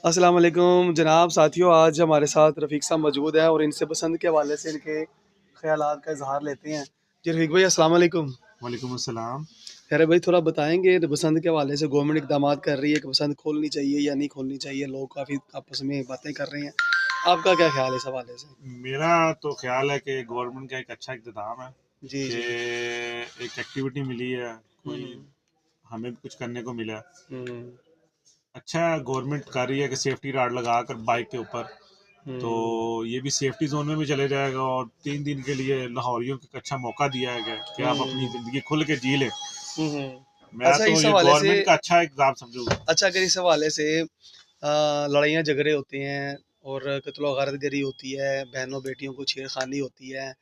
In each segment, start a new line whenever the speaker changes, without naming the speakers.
अस्सलाम वालेकुम जनाब साथियों, आज हमारे साथ रफ़ीक साहब मौजूद हैं और इनसे पसंद के हवाले से इनके ख़यालात का इज़हार लेते हैं। जी रफ़ीक भाई अस्सलाम वालेकुम।
वालेकुम अस्सलाम।
खैर भाई थोड़ा बताएँगे पसंद के हवाले से गवर्नमेंट इक़दामात कर रही है कि पसंद खोलनी चाहिए या नहीं खोलनी चाहिए? लोग काफ़ी आपस में बातें कर रहे हैं। आपका क्या ख़्याल है इस हवाले से?
मेरा तो ख़्याल है कि गवर्नमेंट का एक अच्छा इक़्तिदाम है
जी,
कि
जी।
एक एक्टिविटी मिली है,
हुँ,
कोई
हुँ।
हमें भी कुछ करने को मिला।
हुँ,
अच्छा गवर्नमेंट कर रही है कि सेफ्टी रॉड लगाकर बाइक के ऊपर, तो
हुँ।
ये भी सेफ्टी ज़ोन में भी चले जाएगा और 3 दिन के लिए लाहौरियों को एक अच्छा मौका दिया गया कि आप अपनी
हुँ,
ज़िंदगी खुल के जी लें।
हुँ, हुँ।
मैं
अच्छा
तो
इस
ये
हवाले से
गवर्नमेंट का अच्छा इक़दाम समझूँगा।
अच्छा अगर इस हवाले से लड़ाइयाँ झगड़े होते हैं और कत्ल-ओ-गारतगरी होती है, बहनों-बेटियों को छेड़खानी होती है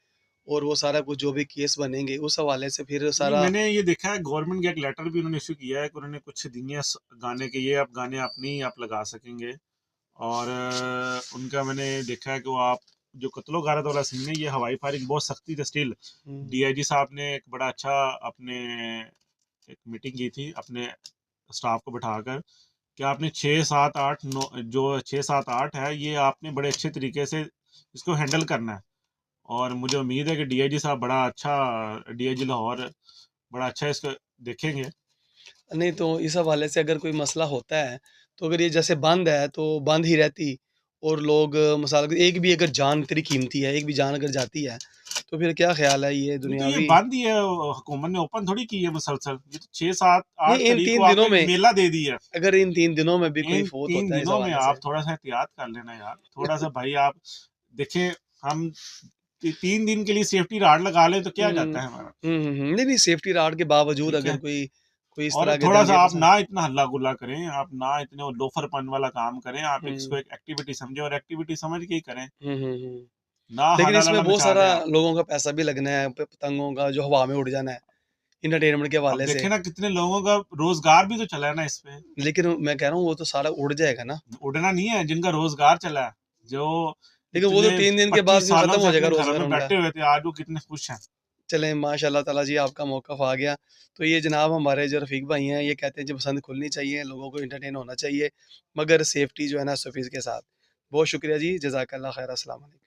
और वो सारा कुछ जो भी केस बनेंगे, उस हवाले से फिर
नहीं,
सारा
मैंने ये देखा है गवर्नमेंट का एक लेटर भी उन्होंने इश्यू किया है कि उन्होंने कुछ दिए गाने के, ये आप गाने आप नहीं आप लगा सकेंगे। और उनका मैंने देखा है कि वो आप जो कत्लो गारत वाला सीन है, ये हवाई फायरिंग बहुत सख्ती से स्टिल
हुँ,
डीआईजी साहब ने एक बड़ा अच्छा अपने एक मीटिंग की थी अपने स्टाफ को बिठाकर कि आपने 6 7 8 9 जो 6 7 8 है, ये आपने बड़े अच्छे तरीके से इसको हैंडल करना है। और मुझे उम्मीद है कि डीआईजी साहब बड़ा अच्छा, डीआईजी लाहौर बड़ा अच्छा इसको देखेंगे।
नहीं तो इस हवाले से अगर कोई मसला होता है, तो अगर ये जैसे बंद है, तो बंद ही रहती और लोग मिसाल के एक भी अगर जान इतनी कीमती है, एक भी जान अगर जाती है, तो फिर क्या ख़्याल है ये
नहीं तो ये
दुनियावी
बंद ही है, हुकूमत ने ओपन थोड़ी की है मुसलसल। ये तो 6 7
नहीं
8
इन
तारीख को
3 दिनों
आपको एक
में
मेला दे दी है।
अगर इन 3 दिनों में भी कोई
इन
फ़ौत
3
होता है इस
दिनों में
हवाले
आप
से
थोड़ा-सा एहतियात कर लेना यार। थोड़ा-सा भाई आप देखें, हम 3 दिन के लिए सेफ्टी रॉड लगा लें तो क्या
हुँ।
जाता है हमारा,
हुँ, हुँ, हुँ। नहीं, नहीं सेफ्टी रॉड के बावजूद
ठीक
अगर
है?
कोई कोई इस
और
तरह के
थोड़ा-सा
दंगे
आप
फसाद
ना इतना हल्ला-गुल्ला करें, आप ना इतने लोफरपन वाला काम करें, आप इसको
हुँ।
एक एक्टिविटी समझें और एक्टिविटी समझ के ही करें।
हुँ, हुँ, हुँ।
ना
लेकिन इसमें
हल्ला-लल्ला
बहुत
मचा
सारा
दें आप।
लोगों का पैसा भी लगना है, पतंगों का जो हवा में उड़ जाना है, एंटरटेनमेंट के
अब
हवाले से।
देखें ना कितने लोगों का रोज़गार भी तो चला है ना इस पे।
लेकिन मैं कह रहा हूँ वो तो सारा उड़ जाएगा ना।
उड़ना नहीं है, जिनका रोज़गार चला है, जो
लेकिन वो तो
इतने
3 दिन के बाद
25
फिर
सालों
खत्म
से
हो जाएगा
अपने घरों
रोज़गार
में
उनका।
बैठे हुए थे, आज वो कितने खुश हैं।
चलें माशाअल्लाह ताला जी आपका मौक़िफ़ आ गया। तो ये जनाब हमारे जो रफ़ीक भाई हैं ये कहते हैं जी पसंद खुलनी चाहिए, लोगों को एंटरटेन होना चाहिए, मगर सेफ्टी जो है ना सफ़ीज़ के साथ। बहुत शुक्रिया जी, जज़ाकल्लाह ख़ैर, अस्सलाम वालेकुम।